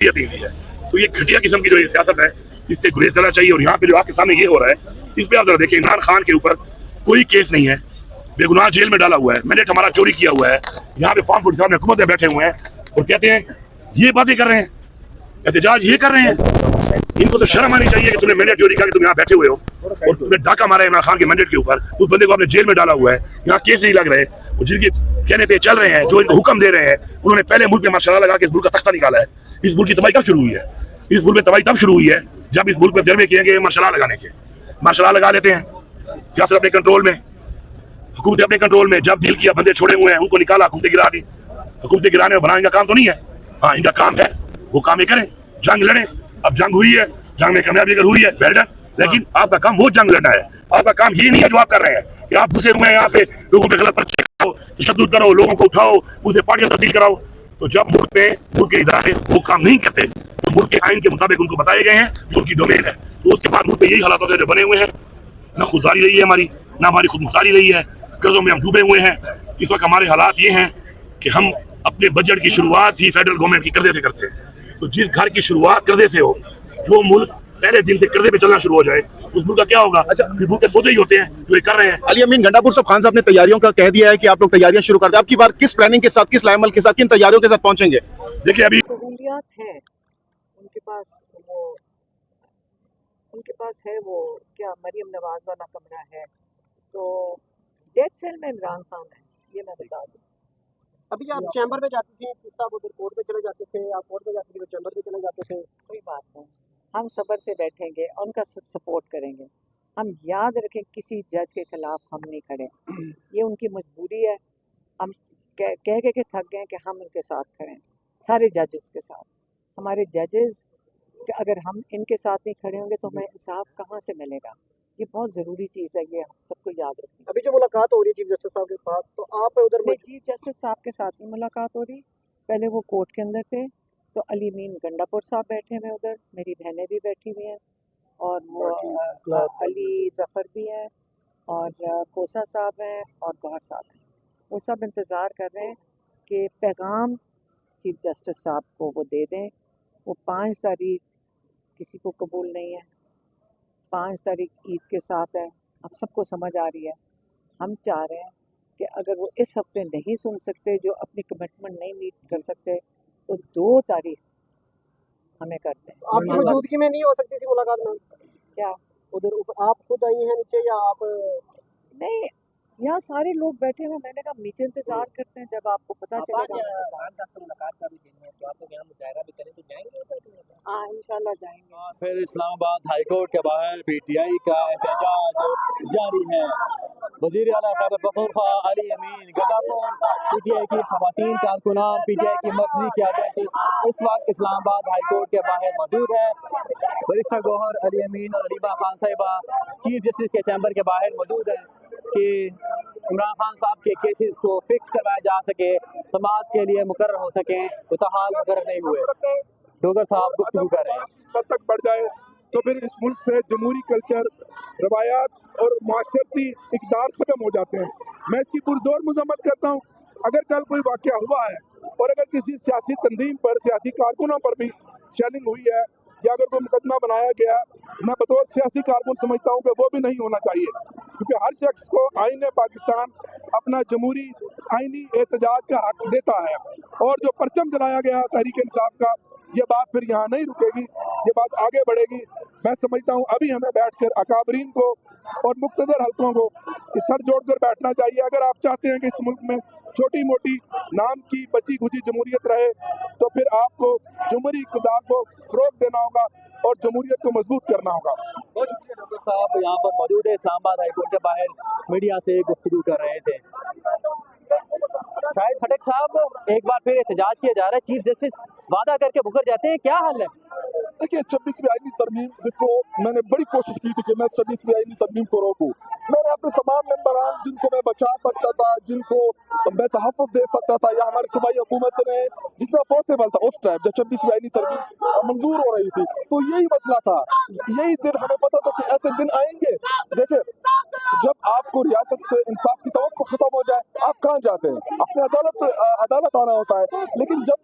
दी है। तो ये घटिया किस्म की जो ये सियासत है, इससे गुरेज करना चाहिए। और यहाँ पे जो आपके सामने ये हो रहा है, इस पे आप जरा देखिए, इमरान खान के ऊपर कोई केस नहीं है, बेगुनाह जेल में डाला हुआ है, मैंने हमारा चोरी किया हुआ है। यहाँ पे फार्म फूड साहब हुकूमत में बैठे हुए हैं और कहते हैं ये बातें कर रहे हैं, एहतजाज ये कर रहे हैं। इनको तो शर्म आनी चाहिए कि तुमने मैंडेट चोरी करके तुम यहाँ बैठे हुए हो और तुमने डाका मारा है इमरान खान के मैंडेट के ऊपर। उस बंदे को आपने जेल में डाला हुआ है, यहाँ केस नहीं लग रहे, और जिनके कहने पे चल रहे हैं, जो इनको हुक्म दे रहे हैं, उन्होंने पहले मुल्क में मार्शल लगा के इस मुल्क का तख्ता निकाला है। इस मुल्क की तबाही कब शुरू हुई है? इस मुल्क में तबाही तब शुरू हुई है जब इस मुल्क में जरबे किए गए मार्शल लगाने के। मार्शल लगा लेते हैं, सियासत अपने कंट्रोल में, हुकूमत अपने कंट्रोल में। जब दिल किया बंदे छोड़े हुए हैं, उनको निकाला, हुकूमत गिरा दी। हुकूमत गिराने और बनाने का काम तो नहीं है। हाँ, इनका काम है, वो काम ही करें, जंग लड़े। अब जंग हुई है, जंग में कामयाबी अगर हुई है वेल डन, लेकिन आपका काम वो जंग लड़ना है। आपका काम ये नहीं है जो आप कर रहे हैं कि आप घुसे हुए हैं यहाँ पे, लोगों पे गलत पर्चे कराओ, तशद्दुद करो, लोगों को उठाओ, उसे पार्टियां तब्दील कराओ। तो जब मुल्क में मुल्क के इदारे वो काम नहीं करते, तो मुल्क के आइन के मुताबिक उनको बताए गए हैं जो उनकी डोमेन है, तो उसके बाद मुल्क में यही हालात होते हैं जो बने हुए हैं। न खुददारी रही है हमारी, न हमारी खुद मुख्तारी रही है, कर्जों में हम डूबे हुए हैं। इस वक्त हमारे हालात ये हैं कि हम अपने बजट की शुरुआत ही फेडरल गवर्नमेंट की कर्जे से करते हैं। तो जिस घर की शुरुआत कर्जे से हो, जो मुल्क पहले दिन से कर्जे पे चलना शुरू हो जाए, उस मुल्क का क्या होगा? अच्छा, मुल्क के सोचे ही होते हैं जो ये कर रहे हैं। अली अमीन गंडापुर साहब, खान साहब ने तैयारियों का कह दिया है कि आप लोग तैयारियां शुरू कर दें। आपकी बार किस प्लानिंग के साथ, किस लाएमल के साथ, किन तैयारियों के साथ पहुंचेंगे? देखिए, अभी सहूलियात हैं उनके पास, वो उनके पास है, वो क्या मरियम नवाज वाला कमरा है, तो डेथ सेल में इमरान खान है, ये मैं बता दूँ। अभी आप चैम्बर में जाती थी, साहब उधर कोर्ट में चले जाते थे, आप कोर्ट में जाती थी, वो चैम्बर में चले जाते थे। कोई बात नहीं, हम सब्र से बैठेंगे, उनका सपोर्ट करेंगे। हम याद रखें, किसी जज के खिलाफ हम नहीं खड़े, ये उनकी मजबूरी है। हम कह के थक गए कि हम उनके साथ खड़े हैं, सारे जजेस के साथ। हमारे जजेस कि अगर हम इनके साथ नहीं खड़े होंगे तो हमें इंसाफ कहाँ से मिलेगा? ये बहुत ज़रूरी चीज़ है, ये हम सबको याद रखनी। अभी जो मुलाकात हो रही है चीफ जस्टिस साहब के पास, तो आप उधर नहीं, चीफ जस्टिस साहब के साथ नहीं मुलाकात हो रही, पहले वो कोर्ट के अंदर थे, तो अली अमीन गंडापुर साहब बैठे हुए उधर, मेरी बहनें भी बैठी हुई हैं, और वो अली ज़फ़र भी हैं, और कोसा साहब हैं, और गौहर साहब हैं। वो सब इंतज़ार कर रहे हैं कि पैगाम चीफ जस्टिस साहब को वो दे दें। वो 5 तारीख किसी को कबूल नहीं है, 5 तारीख ईद के साथ है, अब सबको समझ आ रही है। हम चाह रहे हैं कि अगर वो इस हफ्ते नहीं सुन सकते, जो अपनी कमिटमेंट नहीं मीट कर सकते, तो 2 तारीख हमें करते हैं। आपकी मौजूदगी में नहीं हो सकती थी मुलाकात में? क्या उधर आप खुद आई हैं नीचे, या आप? नहीं, यहाँ सारे लोग बैठे हैं, मैंने कहा नीचे इंतजार करते हैं, जब आपको पता चलेगा। मुलाकात का भी दिन है, तो आप लोग यहाँ मुजाहरा भी करें तो जाएंगे? हाँ, इंशाल्लाह जाएंगे। फिर इस्लामाबाद हाईकोर्ट के बाहर पीटीआई का एहतजाज जारी है। वज़ीर आला खैबर पख्तूनख्वा अली अमीन गंडापुर, पीटीआई की खवातीन कारकुनान, पीटीआई की मर्कजी क़यादत इस वक्त इस्लामाबाद हाईकोर्ट के बाहर मौजूद है। बरिस्टर गौहर, अली अमीन और अलीबा खान साहिबा चीफ जस्टिस के चैम्बर के बाहर मौजूद हैं कि इमरान खान साहब के केसेस को फिक्स करवाया जा सके, समाअत के लिए मुकर्रर हो सकें, तो ताहाल मुकर्रर नहीं हुए। डोगर साहब गुफ्तगू कर रहे हैं। सद तक बढ़ जाए तो फिर इस मुल्क से जमहूरी कल्चर, रवायात और माशरती इक़दार ख़त्म हो जाते हैं। मैं इसकी पुरजोर मज़म्मत करता हूँ। अगर कल कोई वाक़या हुआ है और अगर किसी सियासी तंजीम पर, सियासी कारकुनों पर भी शेलिंग हुई है, या अगर कोई मुकदमा बनाया गया, मैं बतौर सियासी कारकुन समझता हूँ कि वो भी नहीं होना चाहिए, क्योंकि हर शख्स को आईन पाकिस्तान अपना जमहूरी आइनी एहतजाज का हक देता है। और जो परचम जलाया गया तहरीक इंसाफ का, ये बात फिर यहाँ नहीं रुकेगी, ये बात आगे बढ़ेगी। मैं समझता हूँ अभी हमें बैठकर अकाबरीन को और मुक्तदर हल्कों को सर जोड़कर बैठना चाहिए। अगर आप चाहते हैं कि इस मुल्क में छोटी मोटी नाम की बची खुची जमहूरियत रहे, तो फिर आपको जमहूरी इक़्तिदार को फ़रोग़ देना होगा और जमहूरियत को मजबूत करना होगा। बहुत शुक्रिया डॉक्टर साहब, यहाँ पर मौजूद है, इस्लामाबाद हाईकोर्ट के बाहर मीडिया से गुफ्तगू कर रहे थे। शाहिद खटक साहब, एक बार फिर एहतजाज किया जा रहा है, चीफ जस्टिस वादा करके मुकर जाते हैं, क्या हाल है? देखिए, 26वीं आईनी तरमीम, जिसको मैंने बड़ी कोशिश की थी कि मैं 26वीं आईनी तरमीम को रोकूं, मैंने अपने तमाम मेंबरान जिनको मैं बचा सकता था, जिनको मैं तहफ़्फ़ुज़ दे सकता था, या हमारी सूबाई हुकूमत ने जितना पॉसिबल था उस टाइम जब 26वीं आईनी तरमीम मंजूर हो रही थी, तो यही मसला था। यही दिन हमें पता था कि ऐसे दिन आएंगे। देखिए, जब आपको रियासत से इंसाफ की तवक्को खत्म हो जाए, आप कहाँ जाते हैं? अपने अदालत आना होता है। लेकिन जब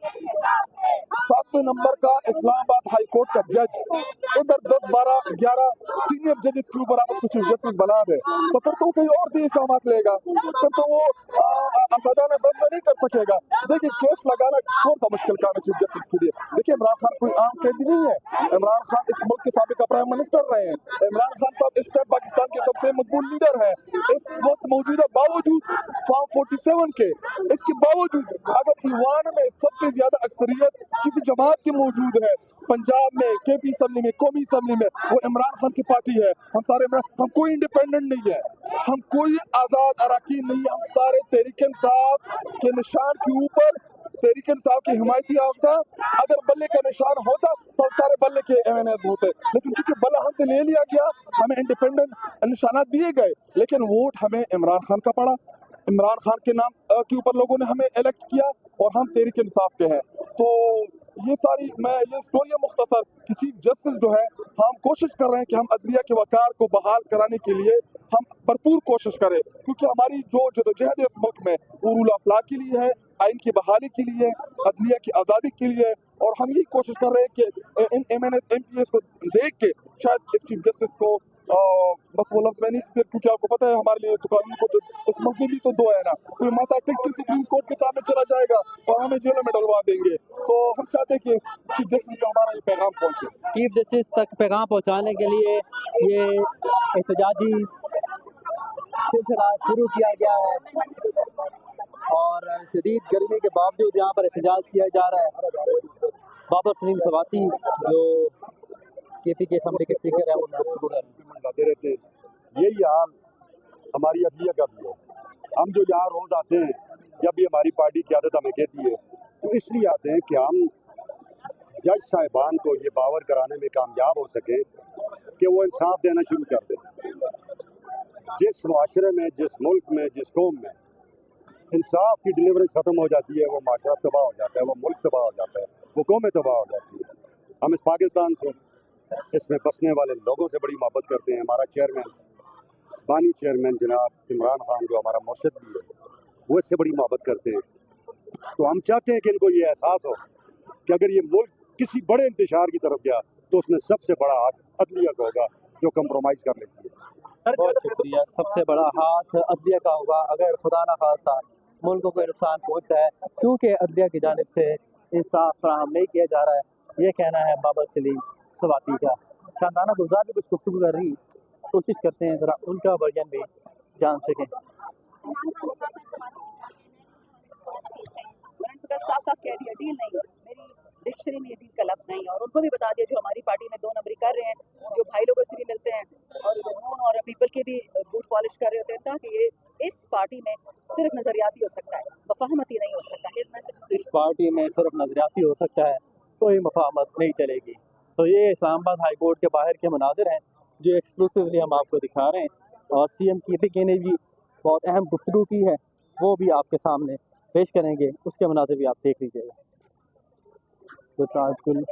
7वें नंबर का इस्लामाबाद हाई कोर्ट का जज इधर 10, 12, 11 सीनियर जजेस के ऊपर आप उसको चीफ जस्टिस बना दे, तो फिर तो कहीं और से इक़ाम लेगा, फिर तो वो आज़ादाना फैसला नहीं कर सकेगा। देखिए, केस लगाना कौन सा मुश्किल काम है चीफ जस्टिस के लिए? देखिए, इमरान खान कोई आम कैदी नहीं है। इमरान खान इस मुल्क के साबिक़ प्राइम मिनिस्टर रहे हैं। इमरान खान साहब इस टाइम पाकिस्तान के सबसे मकबूल लीडर हैं। इस वक्त मौजूदा बावजूद फॉर्म 47 के, इसके बावजूद अगर ईवान में सबसे ज्यादा अक्सरियत किसी जमात की मौजूद है, पंजाब में केपी असम्बली में, कौमी असम्बली में, वो इमरान खान की पार्टी है। हम सारे हम कोई इंडिपेंडेंट नहीं है, हम कोई आज़ाद अरकान नहीं है, हम सारे तहरीक इंसाफ के निशान के ऊपर, तहरीक इंसाफ की हिमायती याफ्ता। अगर बल्ले का निशान होता तो हम सारे बल्ले के MNAs होते, लेकिन चूंकि बल्ला हमसे ले लिया गया, हमें इंडिपेंडेंट निशानात दिए गए, लेकिन वोट हमें इमरान खान का पड़ा। इमरान खान के नाम के ऊपर लोगों ने हमें इलेक्ट किया और हम तहरीक इंसाफ के हैं। तो ये सारी ये स्टोरी है मुख्तसर कि चीफ जस्टिस जो है, हम कोशिश कर रहे हैं कि हम अदलिया के वकार को बहाल कराने के लिए हम भरपूर कोशिश करें, क्योंकि हमारी जो जदोजहद है इस मुल्क में वो रूल ऑफ लॉ के लिए है, आइन की बहाली के लिए, अदलिया की आज़ादी के लिए। और हम यही कोशिश कर रहे हैं कि इन MNAs MPAs को देख के शायद इस चीफ जस्टिस को बस वो लफ्ज़ मैं नहीं, फिर क्योंकि आपको पता है हमारे लिए तो कानून को इस मुल्क में भी तो दो है ना, कोई माथा टेक के सुप्रीम कोर्ट के सामने चला जाएगा और हमें जेलों में डलवा देंगे। तो हम चाहते हैं कि चीफ जस्टिस का हमारा ये पैगाम पहुंचे। चीफ जस्टिस तक पैगाम पहुंचाने के लिए ये एहतजाजी सिलसिला शुरू किया गया है और शदीद गर्मी के बावजूद यहाँ पर एहतजाज किया जा रहा है। बाबर सलीम सवाती जो KP के असम्बली के स्पीकर है, वो गुफ्तगू मंगाते रहते हैं। यही हाल हमारी अदलिया का भी है। हम जो यहाँ रोज़ आते हैं, जब भी हमारी पार्टी की आदत हमें कहती है, तो इसलिए आते हैं कि हम जज साहिबान को ये बावर कराने में कामयाब हो सके कि वो इंसाफ देना शुरू कर दें। जिस माशरे में, जिस मुल्क में, जिस कौम में इंसाफ की डिलीवरी ख़त्म हो जाती है, वो माशरा तबाह हो जाता है, वो मुल्क तबाह हो जाता है, वो कौमें तबाह हो जाती है। हम इस पाकिस्तान से, इसमें बसने वाले लोगों से बड़ी मोहब्बत करते हैं। हमारा चेयरमैन, बानी चेयरमैन जनाब इमरान खान जो हमारा मुर्शिद भी है, वो इससे बड़ी मोहब्बत करते हैं। तो हम चाहते हैं कि इनको ये एहसास हो कि अगर ये मुल्क किसी बड़े इंतशार की तरफ गया तो उसमें सबसे बड़ा हाथ अदलिया का होगा जो कंप्रोमाइज़ कर लेती है। बहुत शुक्रिया। सबसे बड़ा हाथ अदलिया का होगा अगर खुदा न खास्ता मुल्क को कोई नुकसान पहुँचता है, क्योंकि अदलिया की जानिब से इंसाफ फराहम नहीं किया जा रहा है। ये कहना है बाबर सलीम सवाती का। शानदाना गुलजार भी कुछ गुफ्तगू कर रही, कोशिश करते हैं ज़रा उनका वर्जन भी जान सकें। साफ साफ कह दिया डील नहीं है, मेरी डिक्शनरी में ये डील का लफ्ज़ नहीं है। और उनको भी बता दिया जो हमारी पार्टी में 2 नंबरी कर रहे हैं, जो भाई लोगों से भी मिलते हैं और नून और पीपल के भी बूट पॉलिश कर रहे होते हैं, ताकि ये इस पार्टी में सिर्फ नज़रियाती हो सकता है, मफाहमती नहीं हो सकता। इस मैसेज इस पार्टी में सिर्फ नज़रियाती हो सकता है, कोई मफाहमत नहीं चलेगी। तो ये इस्लामाबाद हाई कोर्ट के बाहर के मनाजिर हैं जो एक्सक्लूसिवली हम आपको दिखा रहे हैं और CM KP ने भी बहुत अहम गुफ्तगू की है, वो भी आपके सामने पेश करेंगे। उसके मनाजिर भी आप देख लीजिएगा। तो ताजकुल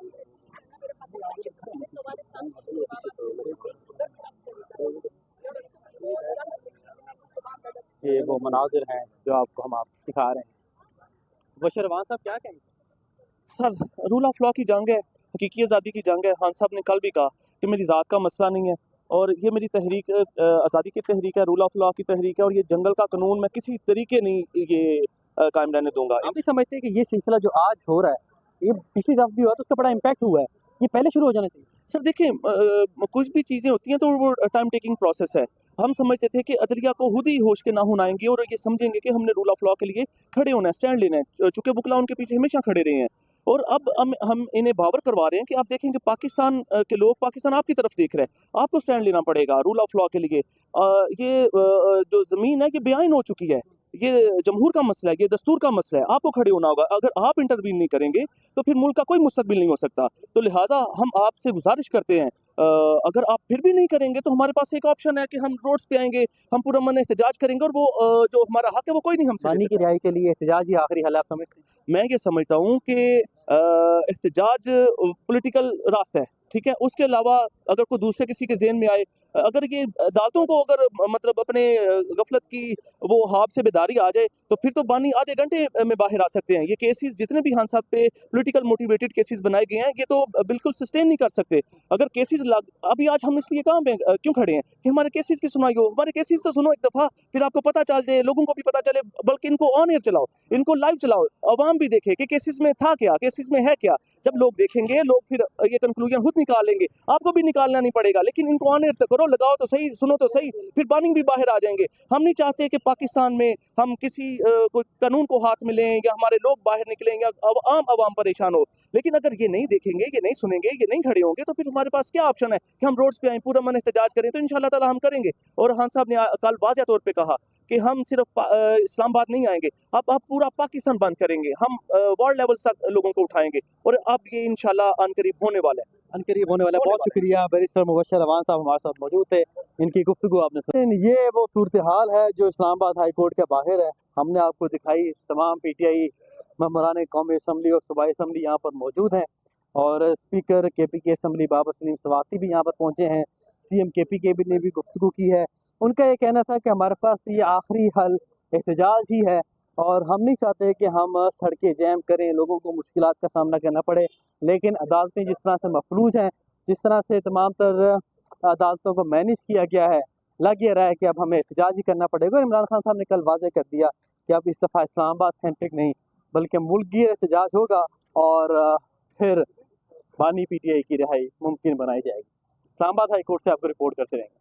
ये वो मनाजिर हैं जो आपको हम दिखा रहे हैं। बशर अवान साहब क्या कहेंगे? सर, रूल ऑफ लॉ की जंग है, हकीकी आज़ादी की जंग है। खान साहब ने कल भी कहा कि मेरी ज़ात का मसला नहीं है और ये मेरी तहरीक आज़ादी की तहरीक है, रूल ऑफ लॉ की तहरीक है और ये जंगल का कानून मैं किसी तरीके नहीं ये कायम रहने दूंगा। आप भी समझते हैं कि ये सिलसिला जो आज हो रहा है, ये पिछली दफ़ा भी हुआ तो उसका बड़ा इम्पैक्ट हुआ है, ये पहले शुरू हो जाना चाहिए? सर देखिए, कुछ भी चीज़ें होती हैं तो वो टाइम टेकिंग प्रोसेस है। हम समझते थे कि अदलिया को खुद ही होश के ना होनाएंगे और ये समझेंगे कि हमने रूल ऑफ लॉ के लिए खड़े होना है, स्टैंड लेना है, चूँकि वकला उनके पीछे हमेशा खड़े रहे हैं। और अब हम इन्हें बावर करवा रहे हैं कि आप देखेंगे पाकिस्तान के लोग, पाकिस्तान आपकी तरफ देख रहे हैं, आपको स्टैंड लेना पड़ेगा रूल ऑफ लॉ के लिए। ये जो ज़मीन है ये बेआइन हो चुकी है, ये जमहूर का मसला है, ये दस्तूर का मसला है, आपको खड़े होना होगा। अगर आप इंटरवीन नहीं करेंगे तो फिर मुल्क का कोई मुस्तकबिल नहीं हो सकता। तो लिहाजा हम आपसे गुजारिश करते हैं अगर आप फिर भी नहीं करेंगे तो हमारे पास एक ऑप्शन है कि हम रोड्स पे आएंगे, हम पूरा मन एहतजाज करेंगे और वो जो हमारा हक है वो कोई नहीं हमसे ले बानी की सकता। रिहाई के लिए एहतजाज ही आखिरी हल है, आप समझते हैं? मैं ये समझता हूँ कि एहतजाज पॉलिटिकल रास्ता है, ठीक है। उसके अलावा अगर कोई दूसरे किसी के ज़हन में आए, अगर ये अदालतों को अगर मतलब अपने गफलत की वो ख्वाब से बेदारी आ जाए तो फिर तो बानी आधे घंटे में बाहर आ सकते हैं। ये केसेस जितने भी खान साहब पे पॉलिटिकल मोटिवेटेड केसेस बनाए गए हैं ये तो बिल्कुल सस्टेन नहीं कर सकते। अगर केसेस अभी आज हम इसलिए कहाँ पे क्यों खड़े हैं कि हमारे केसेस की सुनवाई हो। हमारे केसेस तो सुनो एक दफ़ा, फिर आपको पता चल जाए, लोगों को भी पता चले, बल्कि इनको ऑन एयर चलाओ, इनको लाइव चलाओ, अवाम भी देखे कि केसेस में था क्या, केसेस में है क्या। जब लोग देखेंगे लोग फिर ये कंक्लूजन खुद निकाल लेंगे, आपको भी निकालना नहीं पड़ेगा। लेकिन इनको ऑन एयर करो, लगाओ तो सही, सुनो तो सही, फिर बानिंग भी बाहर आ जाएंगे। हम नहीं चाहते कि पाकिस्तान में हम किसी कोई कानून को हाथ में लें या हमारे लोग बाहर निकलें या आम आवाम परेशान हो। लेकिन अगर ये नहीं देखेंगे, ये नहीं सुनेंगे, ये नहीं खड़े होंगे तो फिर हमारे पास क्या ऑप्शन है कि हम रोड्स पे आए, पूरा मन एहतजाज करें। तो इंशाल्लाह ताला हम करेंगे। और खान साहब ने कल वाज़ेह तौर पे कहा कि हम सिर्फ इस्लामाबाद नहीं आएंगे, अब पूरा पाकिस्तान बंद करेंगे, हम वर्ल्ड लेवल तक लोगों को उठाएंगे और अब ये इंशाल्लाह अनकरीब होने वाला है। अनकरीब होने वाला है। बहुत शुक्रिया बैरिस्टर मुबशर अवान साहब हमारे साथ मौजूद थे, इनकी गुफ्तगू आपने सुनी। ये वो सूरत हाल है जो इस्लामाबाद हाई कोर्ट के बाहर है। हमने आपको दिखाई, तमाम PTI मेंबरान कौमी असम्बली और सूबाई असम्बली यहाँ पर मौजूद हैं और speaker KPK assembly Babar Saleem Swati भी यहाँ पर पहुँचे हैं। CM KPK ने भी गुफ्तगू की है। उनका ये कहना था कि हमारे पास ये आखिरी हल एहतजाज ही है और हम नहीं चाहते कि हम सड़कें जैम करें, लोगों को मुश्किलात का सामना करना पड़े। लेकिन अदालतें जिस तरह से मफलूज हैं, जिस तरह से तमाम तर अदालतों को मैनेज किया गया है, लग ये रहा है कि अब हमें एहतजाज ही करना पड़ेगा। और इमरान खान साहब ने कल वाज़ेह कर दिया कि अब इस दफ़ा इस्लामाबाद सेंट्रिक नहीं बल्कि मुल्क गिर एहतजाज होगा और फिर बानी PTI की रिहाई मुमकिन बनाई जाएगी। इस्लामाबाद हाई कोर्ट से आपको रिपोर्ट करते रहेंगे।